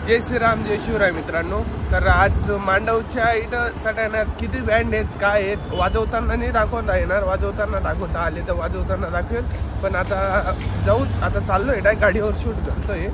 जय श्रीराम जय शिवराय मित्रांनो। तर आज मांडवच्या इथं सगळ्यांना किती बँड आहेत काय आहेत वाजवताना नाही दाखवता येणार, वाजवताना दाखवता आले तर वाजवताना दाखवेल। पण आता जाऊ, आता चाललोय डायरेक्ट गाडीवर शूट करतोय।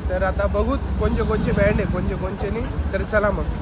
तर आता बघू कोणते कोणते बँड आहे कोणते कोणते नाही। तर चला मग।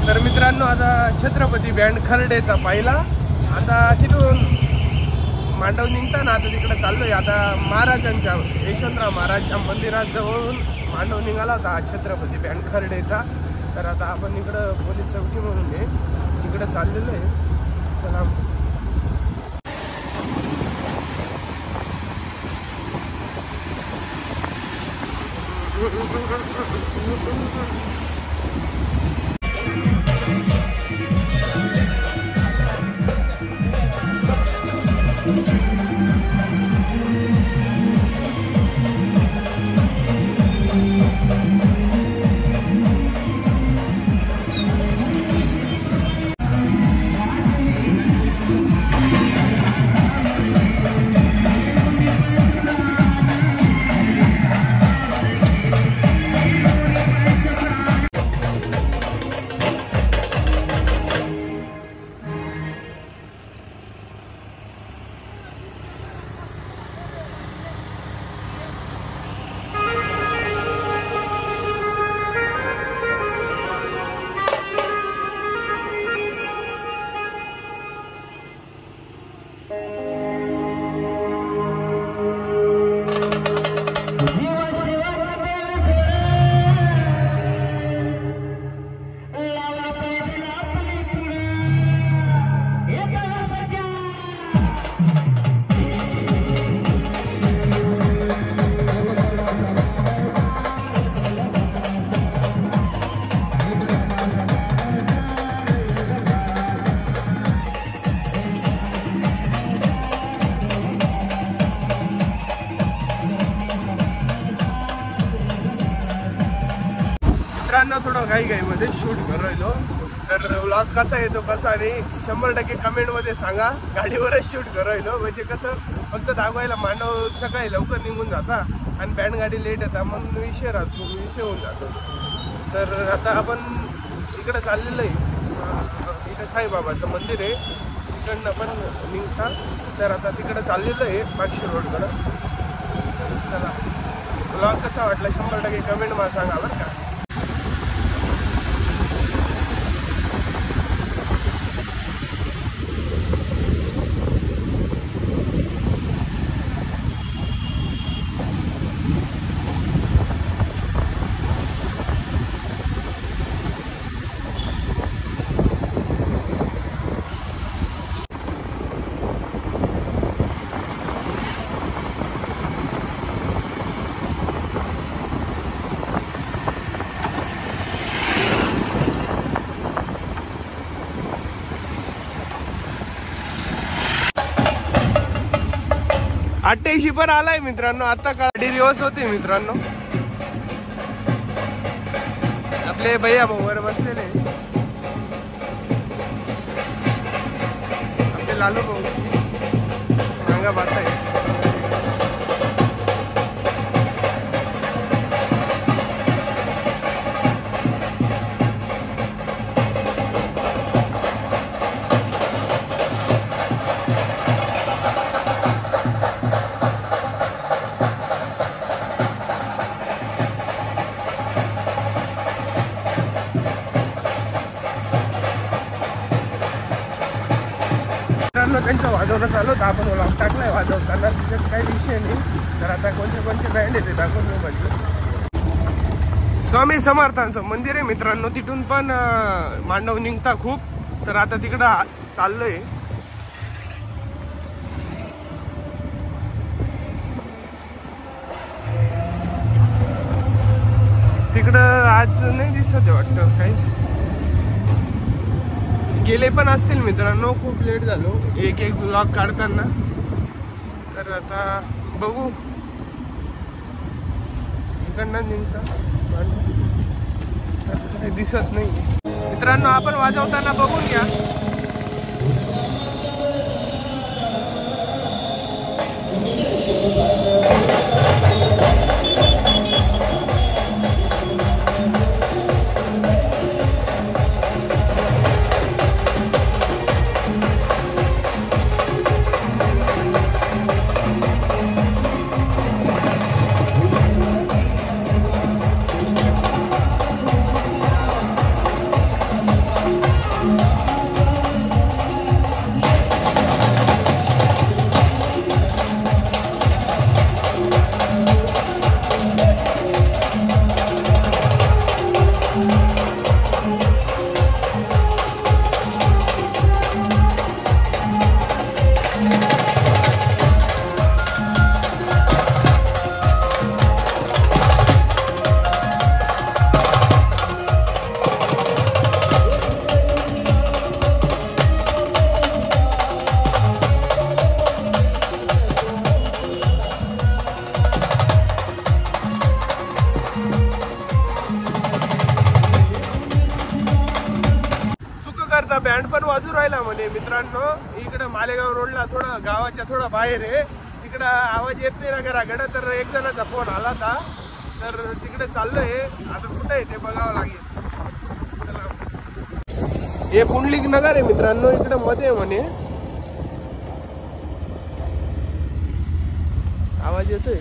तर मित्रांनो आता छत्रपती बँड खर्डेचा पाहिला। आता तिथून मांडव निघताना आता तिकडे चाललोय। आता महाराजांच्या यशवंतराव महाराजच्या मंदिराजवळून मांडव निघाला होता छत्रपती बँड खर्डेचा। तर आता आपण इकडं पोलीस चौकी म्हणून आहे तिकडे चाललेलो आहे। चला मित्रांनो थोडं घाईमध्ये शूट करायलो। तर व्लॉग कसा येतो कसा नाही 100% कमेंटमध्ये सांगा। गाडीवरच शूट करायलो म्हणजे कसं फक्त दाखवायला मांडव सकाळी लवकर निघून जाता आणि बँड गाडी लेट येतात म्हणून विषय राहतो, विषय होऊन जातो। तर आता आपण इकडं चाललेलं आहे, इथं साईबाबाचं मंदिर आहे, तिकडनं पण निघता। तर आता तिकडं चाललेलं आहे पाक्षी रोडकडं। चला व्लॉग कसा वाटला 100% कमेंटमध्ये सांगा बरं का। 88 पण आलाय मित्रांनो. आता गाडी रिवर्स होते मित्रांनो. आपले भैया भाऊ वर बसलेले, आपले लालू भाऊ सांगा बात आहे. त्यांचं वाजवणं चालू होतं. आपण व्लॉग टाकलाय वाजवताना, तिच्यात काही विषय नाही. तर आता कोणते बँड येते दाखवून मी म्हटलं. स्वामी समर्थांचं मंदिर आहे मित्रांनो. तिथून पण मांडव निघता खूप. तर आता तिकडं चाललोय. तिकडं आज नाही दिसत वाटतं काही. गेले पण असतील मित्रांनो. खूप लेट झालो एक ब्लॉग काढताना. तर आता बघू इकडनं निघता तर काही दिसत नाही मित्रांनो. आपण वाजवताना बघून घ्या. बँड पण वाजू राहिला म्हणे मित्रांनो. इकडे मालेगाव रोडला थोडं गावाच्या थोडं बाहेर आहे. तिकडं आवाज येत नाही ना घराकडे. तर एक जणाचा फोन आला होता. तर तिकडे चाललोय. आता कुठं आहे ते बघावं लागेल. चला. हे पुंडलिक नगर आहे मित्रांनो. इकडे मध्ये म्हणे आवाज येतोय.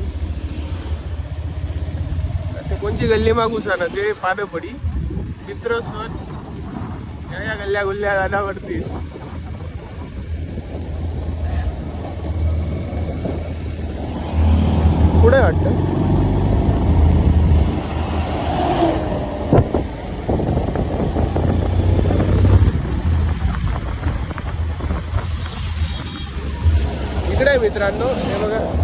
ते कोणची गल्ली मागू ना ते पानं पडी मित्र सण या गल्ल्या गुल्ल्या गाण्यावरतीस. पुढे वाटत इकडे मित्रांनो. हे बघा